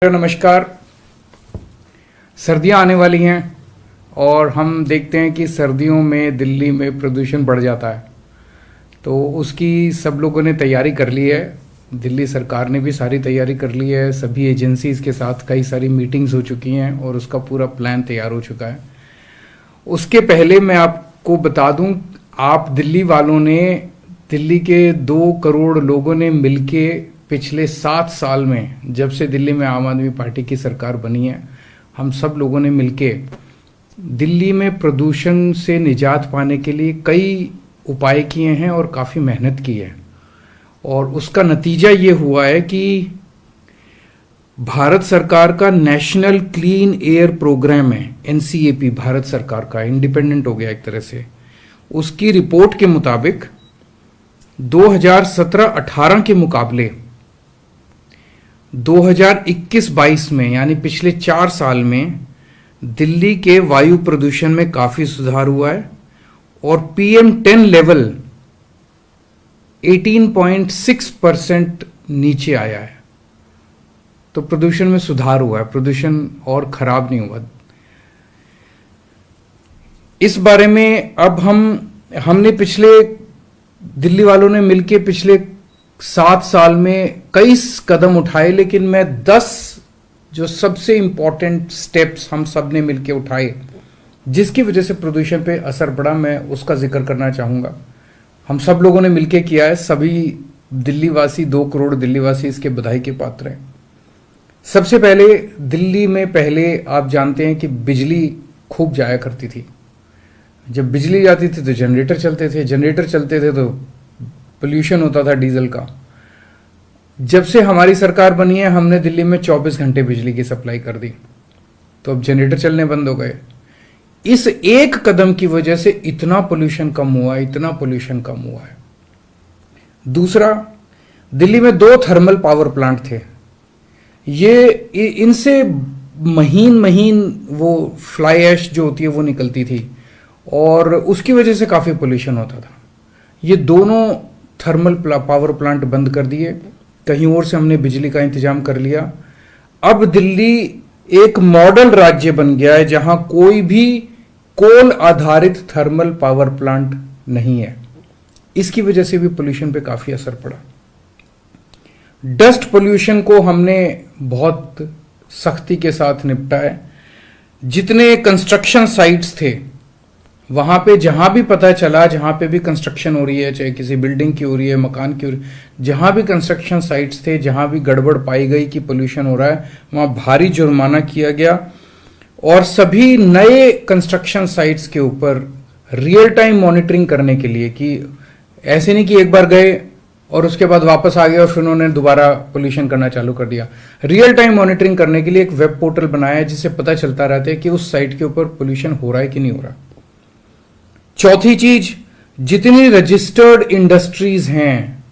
नमस्कार। सर्दियां आने वाली हैं और हम देखते हैं कि सर्दियों में दिल्ली में प्रदूषण बढ़ जाता है, तो उसकी सब लोगों ने तैयारी कर ली है। दिल्ली सरकार ने भी सारी तैयारी कर ली है, सभी एजेंसीज के साथ कई सारी मीटिंग्स हो चुकी हैं और उसका पूरा प्लान तैयार हो चुका है। उसके पहले मैं आपको बता दूं, आप दिल्ली वालों ने, दिल्ली के 2 करोड़ लोगों ने मिलके पिछले 7 साल में, जब से दिल्ली में आम आदमी पार्टी की सरकार बनी है, हम सब लोगों ने मिलके दिल्ली में प्रदूषण से निजात पाने के लिए कई उपाय किए हैं और काफ़ी मेहनत की है। और उसका नतीजा ये हुआ है कि भारत सरकार का नेशनल क्लीन एयर प्रोग्राम है, एनसीएपी, भारत सरकार का इंडिपेंडेंट हो गया एक तरह से। उसकी रिपोर्ट के मुताबिक 2017-18 के मुकाबले 2021-22 में, यानी पिछले 4 साल में, दिल्ली के वायु प्रदूषण में काफी सुधार हुआ है और PM10 लेवल 18.6% नीचे आया है। तो प्रदूषण में सुधार हुआ है, प्रदूषण और खराब नहीं हुआ। इस बारे में अब हमने दिल्ली वालों ने मिलकर पिछले 7 साल में कई कदम उठाए, लेकिन मैं 10 जो सबसे इंपॉर्टेंट स्टेप्स हम सब ने मिलकर उठाए जिसकी वजह से प्रदूषण पे असर पड़ा, मैं उसका जिक्र करना चाहूंगा। हम सब लोगों ने मिलकर किया है, सभी दिल्ली वासी, 2 करोड़ दिल्ली वासी इसके बधाई के पात्र हैं। सबसे पहले, दिल्ली में पहले आप जानते हैं कि बिजली खूब जाया करती थी। जब बिजली जाती थी तो जनरेटर चलते थे तो पोल्यूशन होता था डीजल का। जब से हमारी सरकार बनी है, हमने दिल्ली में 24 घंटे बिजली की सप्लाई कर दी, तो अब जनरेटर चलने बंद हो गए। इस एक कदम की वजह से इतना पोल्यूशन कम हुआ है। दूसरा, दिल्ली में 2 थर्मल पावर प्लांट थे। इनसे महीन वो फ्लाई ऐश जो होती है वो निकलती थी और उसकी वजह से काफी पोल्यूशन होता था। ये दोनों थर्मल पावर प्लांट बंद कर दिए, कहीं और से हमने बिजली का इंतजाम कर लिया। अब दिल्ली एक मॉडल राज्य बन गया है जहां कोई भी कोल आधारित थर्मल पावर प्लांट नहीं है। इसकी वजह से भी पोल्यूशन पे काफी असर पड़ा। डस्ट पोल्यूशन को हमने बहुत सख्ती के साथ निपटा है। जितने कंस्ट्रक्शन साइट्स थे वहां पे, जहां भी पता चला, जहां पे भी कंस्ट्रक्शन हो रही है, चाहे किसी बिल्डिंग की हो रही है, मकान की हो रही है, जहां भी कंस्ट्रक्शन साइट्स थे, जहां भी गड़बड़ पाई गई कि पोल्यूशन हो रहा है, वहां भारी जुर्माना किया गया और सभी नए कंस्ट्रक्शन साइट्स के ऊपर रियल टाइम मॉनिटरिंग करने के लिए, कि ऐसे नहीं कि एक बार गए और उसके बाद वापस आ गए और फिर उन्होंने दोबारा पोल्यूशन करना चालू कर दिया। रियल टाइम मॉनिटरिंग करने के लिए एक वेब पोर्टल बनाया है जिससे पता चलता रहता है कि उस साइट के ऊपर पोल्यूशन हो रहा है कि नहीं हो रहा। चौथी चीज, जितनी रजिस्टर्ड इंडस्ट्रीज हैं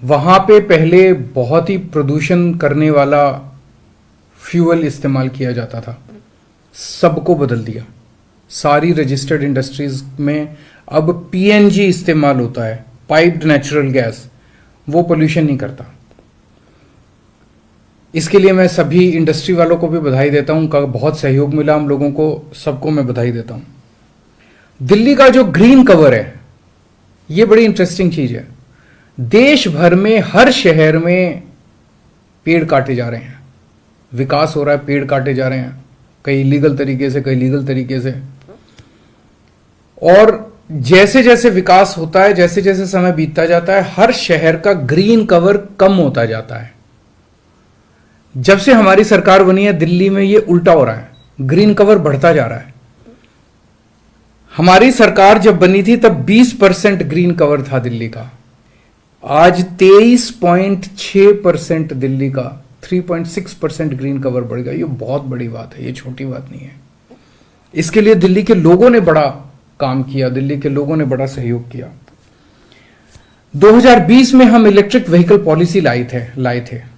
वहां पे पहले बहुत ही प्रदूषण करने वाला फ्यूल इस्तेमाल किया जाता था, सबको बदल दिया। सारी रजिस्टर्ड इंडस्ट्रीज में अब PNG इस्तेमाल होता है, पाइप्ड नेचुरल गैस। वो पोल्यूशन नहीं करता। इसके लिए मैं सभी इंडस्ट्री वालों को भी बधाई देता हूं, उनका बहुत सहयोग मिला हम लोगों को, सबको मैं बधाई देता हूं। दिल्ली का जो ग्रीन कवर है, ये बड़ी इंटरेस्टिंग चीज है। देश भर में हर शहर में पेड़ काटे जा रहे हैं, विकास हो रहा है, पेड़ काटे जा रहे हैं, कई इलीगल तरीके से, कई लीगल तरीके से। और जैसे जैसे विकास होता है, जैसे जैसे समय बीतता जाता है, हर शहर का ग्रीन कवर कम होता जाता है। जब से हमारी सरकार बनी है, दिल्ली में ये उल्टा हो रहा है, ग्रीन कवर बढ़ता जा रहा है। हमारी सरकार जब बनी थी तब 20% ग्रीन कवर था दिल्ली का, आज 23.6% दिल्ली का, 3.6% ग्रीन कवर बढ़ गया। ये बहुत बड़ी बात है, ये छोटी बात नहीं है। इसके लिए दिल्ली के लोगों ने बड़ा काम किया, दिल्ली के लोगों ने बड़ा सहयोग किया। 2020 में हम इलेक्ट्रिक व्हीकल पॉलिसी लाए थे।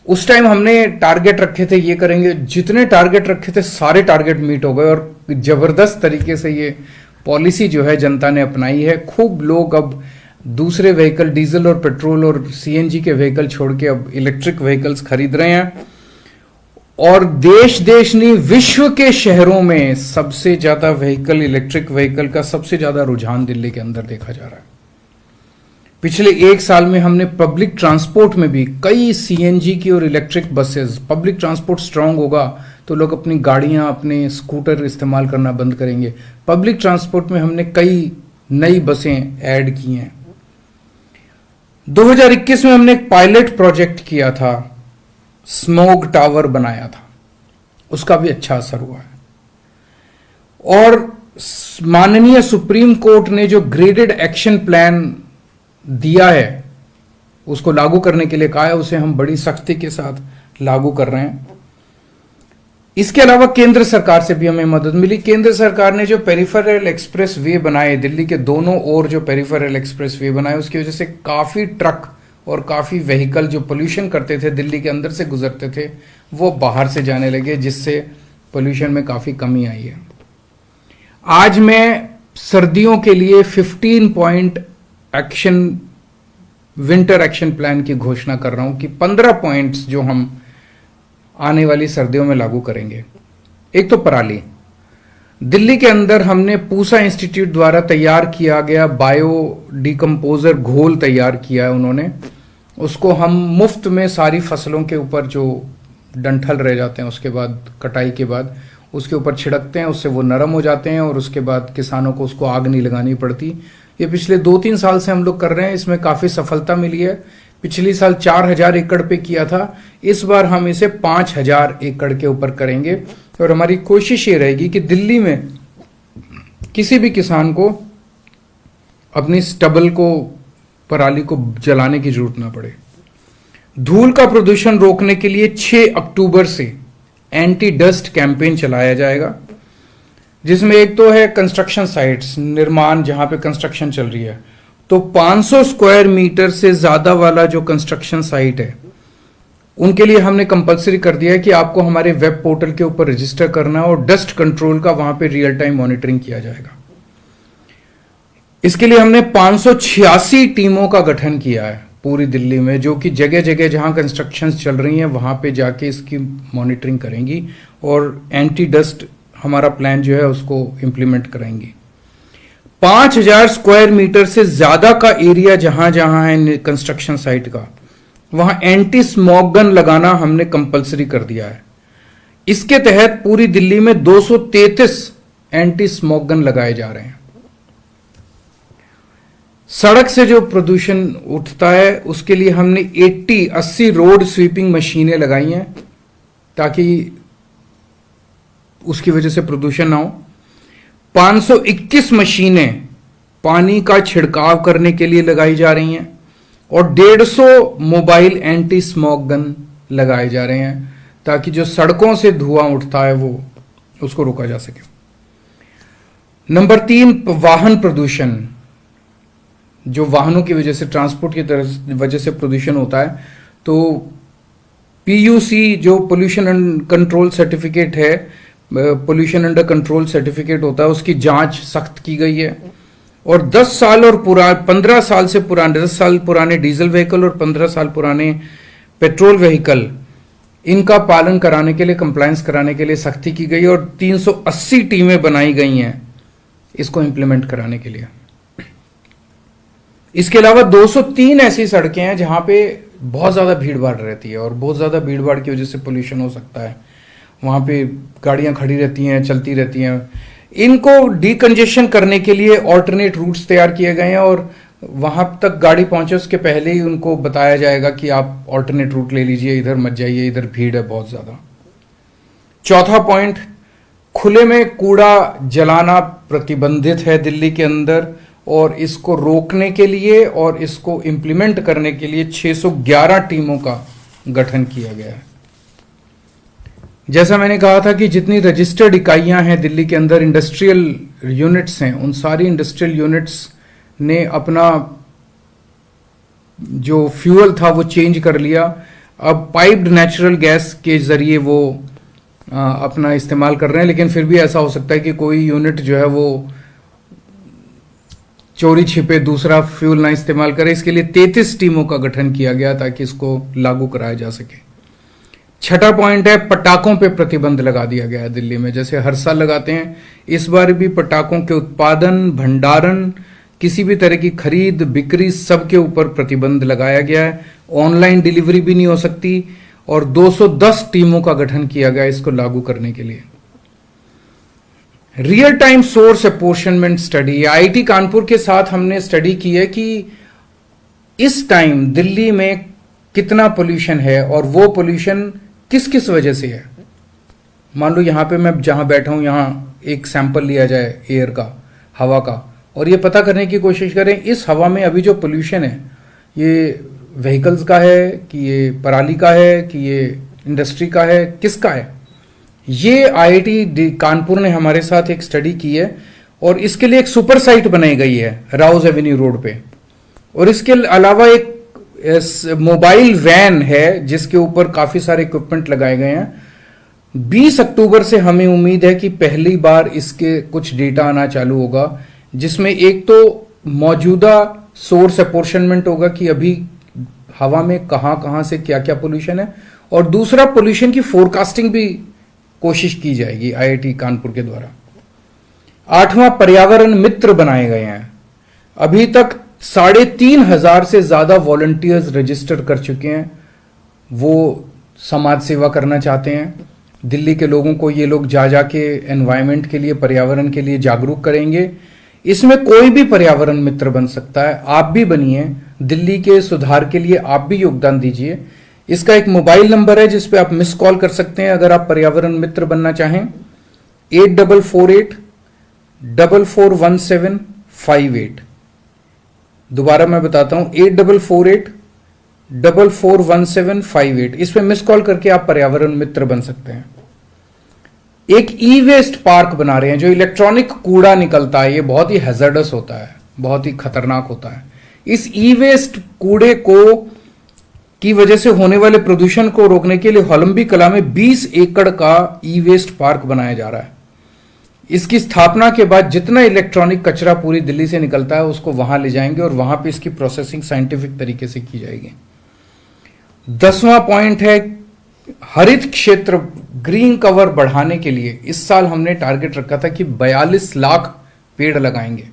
उस टाइम हमने टारगेट रखे थे, ये करेंगे। जितने टारगेट रखे थे सारे टारगेट मीट हो गए और जबरदस्त तरीके से ये पॉलिसी जो है जनता ने अपनाई है। खूब लोग अब दूसरे व्हीकल डीजल और पेट्रोल और सीएनजी के व्हीकल छोड़ के अब इलेक्ट्रिक व्हीकल्स खरीद रहे हैं। और देश देश नहीं, विश्व के शहरों में सबसे ज्यादा व्हीकल, इलेक्ट्रिक व्हीकल का सबसे ज्यादा रुझान दिल्ली के अंदर देखा जा रहा है। पिछले 1 साल में हमने पब्लिक ट्रांसपोर्ट में भी कई सीएनजी की और electric buses, public transport strong होगा तो लोग अपनी गाड़ियां, अपने स्कूटर इस्तेमाल करना बंद करेंगे। पब्लिक ट्रांसपोर्ट में हमने कई नई बसें ऐड की हैं। 2021 में हमने एक पायलट प्रोजेक्ट किया था, स्मोग टावर बनाया था, उसका भी अच्छा असर हुआ है। और माननीय सुप्रीम कोर्ट ने जो ग्रेडेड एक्शन प्लान दिया है उसको लागू करने के लिए कहा है, उसे हम बड़ी सख्ती के साथ लागू कर रहे हैं। इसके अलावा केंद्र सरकार से भी हमें मदद मिली। केंद्र सरकार ने जो पेरिफेरल एक्सप्रेस वे बनाए, दिल्ली के दोनों ओर जो पेरिफेरल एक्सप्रेस वे बनाए, उसकी वजह से काफी ट्रक और काफी व्हीकल जो पोल्यूशन करते थे, दिल्ली के अंदर से गुजरते थे, वो बाहर से जाने लगे, जिससे पोल्यूशन में काफी कमी आई है। आज मैं सर्दियों के लिए 15 point action, winter action plan की घोषणा कर रहा हूं कि 15 पॉइंट्स जो हम आने वाली सर्दियों में लागू करेंगे। एक तो पराली, दिल्ली के अंदर हमने पूसा इंस्टीट्यूट द्वारा तैयार किया गया बायो डिकम्पोजर घोल तैयार किया है उन्होंने, उसको हम मुफ्त में सारी फसलों के ऊपर जो डंठल रह जाते हैं उसके बाद, कटाई के बाद उसके ऊपर छिड़कते हैं, उससे वो नरम हो जाते हैं और उसके बाद किसानों को उसको आग नहीं लगानी पड़ती। ये पिछले 2-3 साल से हम लोग कर रहे हैं, इसमें काफी सफलता मिली है। पिछली साल 4000 एकड़ पे किया था, इस बार हम इसे 5000 एकड़ के ऊपर करेंगे। और हमारी कोशिश ये रहेगी कि दिल्ली में किसी भी किसान को अपनी स्टबल को, पराली को जलाने की जरूरत ना पड़े। धूल का प्रदूषण रोकने के लिए 6 अक्टूबर से एंटी डस्ट कैंपेन चलाया जाएगा, जिसमें एक तो है कंस्ट्रक्शन साइट्स, निर्माण जहां पे कंस्ट्रक्शन चल रही है, तो 500 स्क्वायर मीटर से ज्यादा वाला जो कंस्ट्रक्शन साइट है उनके लिए हमने कंपलसरी कर दिया है कि आपको हमारे वेब पोर्टल के ऊपर रजिस्टर करना है और डस्ट कंट्रोल का वहां पे रियल टाइम मॉनिटरिंग किया जाएगा। इसके लिए हमने 586 टीमों का गठन किया है पूरी दिल्ली में, जो कि जगह जगह जहां कंस्ट्रक्शन चल रही हैं वहां पे जाके इसकी मॉनिटरिंग करेंगी और एंटी डस्ट हमारा प्लान जो है उसको इंप्लीमेंट कराएंगी। 5000 स्क्वायर मीटर से ज्यादा का एरिया जहां जहां है कंस्ट्रक्शन साइट का, वहां एंटी स्मोक गन लगाना हमने कंपलसरी कर दिया है। इसके तहत पूरी दिल्ली में 233 एंटी स्मोक गन लगाए जा रहे हैं। सड़क से जो प्रदूषण उठता है उसके लिए हमने 80 रोड स्वीपिंग मशीनें लगाई हैं ताकि उसकी वजह से प्रदूषण ना हो। 521 मशीनें पानी का छिड़काव करने के लिए लगाई जा रही हैं और 150 मोबाइल एंटी स्मोक गन लगाए जा रहे हैं ताकि जो सड़कों से धुआं उठता है वो उसको रोका जा सके। नंबर 3, वाहन प्रदूषण, जो वाहनों की वजह से, ट्रांसपोर्ट की वजह से प्रदूषण होता है, तो पीयूसी जो पोल्यूशन कंट्रोल सर्टिफिकेट है, पोल्यूशन अंडर कंट्रोल सर्टिफिकेट होता है, उसकी जांच सख्त की गई है। और 10 साल और 15 साल से पुराने, 10 साल पुराने डीजल व्हीकल और 15 साल पुराने पेट्रोल व्हीकल, इनका पालन कराने के लिए, कंप्लायंस कराने के लिए सख्ती की गई और 380 टीमें बनाई गई हैं इसको इंप्लीमेंट कराने के लिए। इसके अलावा 203 ऐसी सड़कें हैं जहां पे बहुत ज्यादा भीड़ भाड़ रहती है और बहुत ज्यादा भीड़ भाड़ की वजह से पोल्यूशन हो सकता है, वहां पे गाड़ियां खड़ी रहती हैं, चलती रहती हैं। इनको डीकंजेशन करने के लिए ऑल्टरनेट रूट्स तैयार किए गए हैं और वहां तक गाड़ी पहुंचे उसके पहले ही उनको बताया जाएगा कि आप ऑल्टरनेट रूट ले लीजिए, इधर मत जाइए, इधर भीड़ है बहुत ज्यादा। चौथा पॉइंट, खुले में कूड़ा जलाना प्रतिबंधित है दिल्ली के अंदर और इसको रोकने के लिए और इसको इंप्लीमेंट करने के लिए 611 टीमों का गठन किया गया है। जैसा मैंने कहा था कि जितनी रजिस्टर्ड इकाइयां हैं दिल्ली के अंदर, इंडस्ट्रियल यूनिट्स हैं, उन सारी इंडस्ट्रियल यूनिट्स ने अपना जो फ्यूल था वो चेंज कर लिया। अब पाइप्ड नेचुरल गैस के जरिए वो अपना इस्तेमाल कर रहे हैं, लेकिन फिर भी ऐसा हो सकता है कि कोई यूनिट जो है वो चोरी छिपे दूसरा फ्यूल ना इस्तेमाल करे, इसके लिए 33 टीमों का गठन किया गया ताकि इसको लागू कराया जा सके। छठा पॉइंट है, पटाखों पे प्रतिबंध लगा दिया गया है दिल्ली में, जैसे हर साल लगाते हैं, इस बार भी पटाखों के उत्पादन, भंडारण, किसी भी तरह की खरीद बिक्री, सबके ऊपर प्रतिबंध लगाया गया है। ऑनलाइन डिलीवरी भी नहीं हो सकती और 210 टीमों का गठन किया गया इसको लागू करने के लिए। Real time source apportionment study, IIT Kanpur के साथ हमने स्टडी की है कि इस टाइम दिल्ली में कितना पोल्यूशन है और वो पोल्यूशन किस किस वजह से है। मान लो यहां पे मैं जहां बैठा हूं, यहां एक सैंपल लिया जाए एयर का, हवा का, और ये पता करने की कोशिश करें इस हवा में अभी जो पोल्यूशन है ये व्हीकल्स का है कि ये पराली का है कि ये इंडस्ट्री का है, किसका है। ये आईआईटी कानपुर ने हमारे साथ एक स्टडी की है और इसके लिए एक सुपर साइट बनाई गई है राउज एवेन्यू रोड पे, और इसके अलावा एक मोबाइल वैन है जिसके ऊपर काफी सारे इक्विपमेंट लगाए गए हैं। 20 अक्टूबर से हमें उम्मीद है कि पहली बार इसके कुछ डेटा आना चालू होगा, जिसमें एक तो मौजूदा सोर्स अपोर्शनमेंट होगा कि अभी हवा में कहां कहां से क्या क्या पोल्यूशन है, और दूसरा पोल्यूशन की फोरकास्टिंग भी कोशिश की जाएगी आईआईटी कानपुर के द्वारा। 8वां, पर्यावरण मित्र बनाए गए हैं। अभी तक 3,500 से ज्यादा वॉलंटियर्स रजिस्टर कर चुके हैं, वो समाज सेवा करना चाहते हैं। दिल्ली के लोगों को ये लोग जा जाके एनवायरनमेंट के लिए, पर्यावरण के लिए जागरूक करेंगे। इसमें कोई भी पर्यावरण मित्र बन सकता है, आप भी बनिए, दिल्ली के सुधार के लिए आप भी योगदान दीजिए। इसका एक मोबाइल नंबर है जिस पे आप मिस कॉल कर सकते हैं अगर आप पर्यावरण मित्र बनना चाहें, 8448441758। दोबारा मैं बताता हूं, 8448441758। इस पे मिस कॉल करके आप पर्यावरण मित्र बन सकते हैं। एक ई वेस्ट पार्क बना रहे हैं, जो इलेक्ट्रॉनिक कूड़ा निकलता है, ये बहुत ही हैजर्डस होता है, बहुत ही खतरनाक होता है। इस ई वेस्ट कूड़े को की वजह से होने वाले प्रदूषण को रोकने के लिए होलंबी कला में 20 एकड़ का ई वेस्ट पार्क बनाया जा रहा है। इसकी स्थापना के बाद जितना इलेक्ट्रॉनिक कचरा पूरी दिल्ली से निकलता है उसको वहां ले जाएंगे और वहां पे इसकी प्रोसेसिंग साइंटिफिक तरीके से की जाएगी। 10वां पॉइंट है, हरित क्षेत्र ग्रीन कवर बढ़ाने के लिए इस साल हमने टारगेट रखा था कि 42 लाख पेड़ लगाएंगे।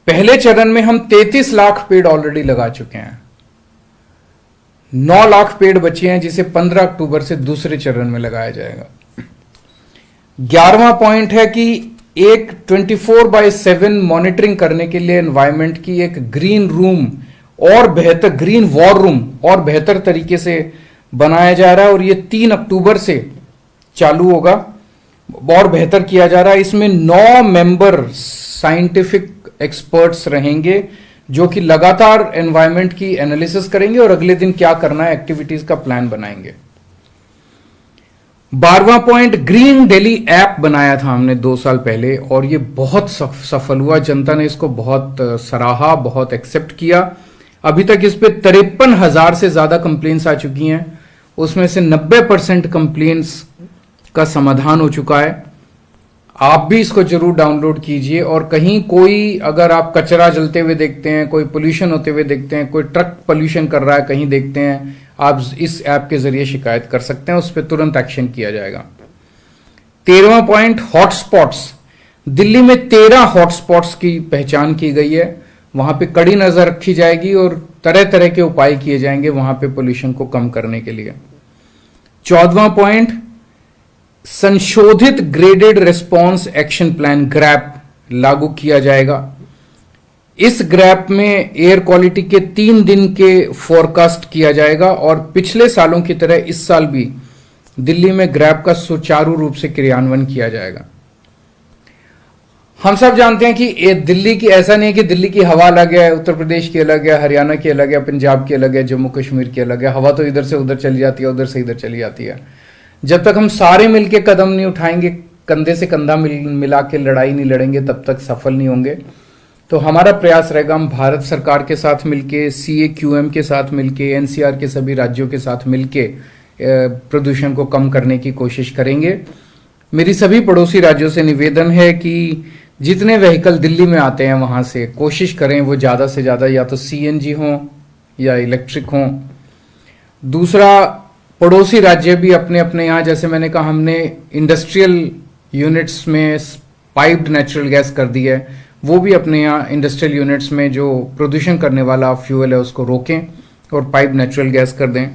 पहले चरण में हम 33 लाख पेड़ ऑलरेडी लगा चुके हैं, 9 लाख पेड़ बचे हैं जिसे 15 अक्टूबर से दूसरे चरण में लगाया जाएगा। 11वां पॉइंट है कि एक 24/7 मॉनिटरिंग करने के लिए एनवायरनमेंट की एक ग्रीन रूम और बेहतर, ग्रीन वॉर रूम और बेहतर तरीके से बनाया जा रहा है, और ये 3 अक्टूबर से चालू होगा और बेहतर किया जा रहा है। इसमें 9 मेंबर साइंटिफिक एक्सपर्ट्स रहेंगे जो कि लगातार एनवायरनमेंट की एनालिसिस करेंगे और अगले दिन क्या करना है एक्टिविटीज का प्लान बनाएंगे। 12वां पॉइंट, ग्रीन दिल्ली ऐप बनाया था हमने 2 साल पहले और ये बहुत सफल हुआ, जनता ने इसको बहुत सराहा, बहुत एक्सेप्ट किया। अभी तक इस पे 53,000 से ज्यादा कंप्लेंट्स आ चुकी हैं, उसमें से 90% कंप्लेंट्स का समाधान हो चुका है। आप भी इसको जरूर डाउनलोड कीजिए, और कहीं कोई अगर आप कचरा जलते हुए देखते हैं, कोई पोल्यूशन होते हुए देखते हैं, कोई ट्रक पोल्यूशन कर रहा है कहीं देखते हैं, आप इस ऐप के जरिए शिकायत कर सकते हैं, उस पर तुरंत एक्शन किया जाएगा। 13वां पॉइंट, हॉटस्पॉट्स। दिल्ली में 13 हॉटस्पॉट्स की पहचान की गई है, वहां पे कड़ी नजर रखी जाएगी और तरह तरह के उपाय किए जाएंगे वहां पे पोल्यूशन को कम करने के लिए। 14वां पॉइंट, संशोधित graded response action plan grab लागू किया जाएगा। इस ग्रैप में एयर क्वालिटी के 3 दिन के फोरकास्ट किया जाएगा और पिछले सालों की तरह इस साल भी दिल्ली में ग्रैप का सुचारू रूप से क्रियान्वयन किया जाएगा। हम सब जानते हैं कि दिल्ली की, ऐसा नहीं है कि दिल्ली की हवा अलग है, उत्तर प्रदेश की अलग है, हरियाणा की अलग है, पंजाब की अलग है, जम्मू कश्मीर की अलग है। हवा तो इधर से उधर चली जाती है, उधर से इधर चली जाती है। जब तक हम सारे मिलके कदम नहीं उठाएंगे, कंधे से कंधा मिला के लड़ाई नहीं लड़ेंगे, तब तक सफल नहीं होंगे। तो हमारा प्रयास रहेगा, हम भारत सरकार के साथ मिलके, CAQM के साथ मिलके, NCR के सभी राज्यों के साथ मिलके प्रदूषण को कम करने की कोशिश करेंगे। मेरी सभी पड़ोसी राज्यों से निवेदन है कि जितने व्हीकल दिल्ली में आते हैं वहां से कोशिश करें वो ज़्यादा से ज़्यादा या तो सीएनजी हों या इलेक्ट्रिक हों। दूसरा, पड़ोसी राज्य भी अपने अपने यहाँ, जैसे मैंने कहा, हमने इंडस्ट्रियल यूनिट्स में पाइप्ड नेचुरल गैस कर दी है, वो भी अपने यहाँ इंडस्ट्रियल यूनिट्स में जो प्रदूषण करने वाला फ्यूल है उसको रोकें और पाइप नेचुरल गैस कर दें।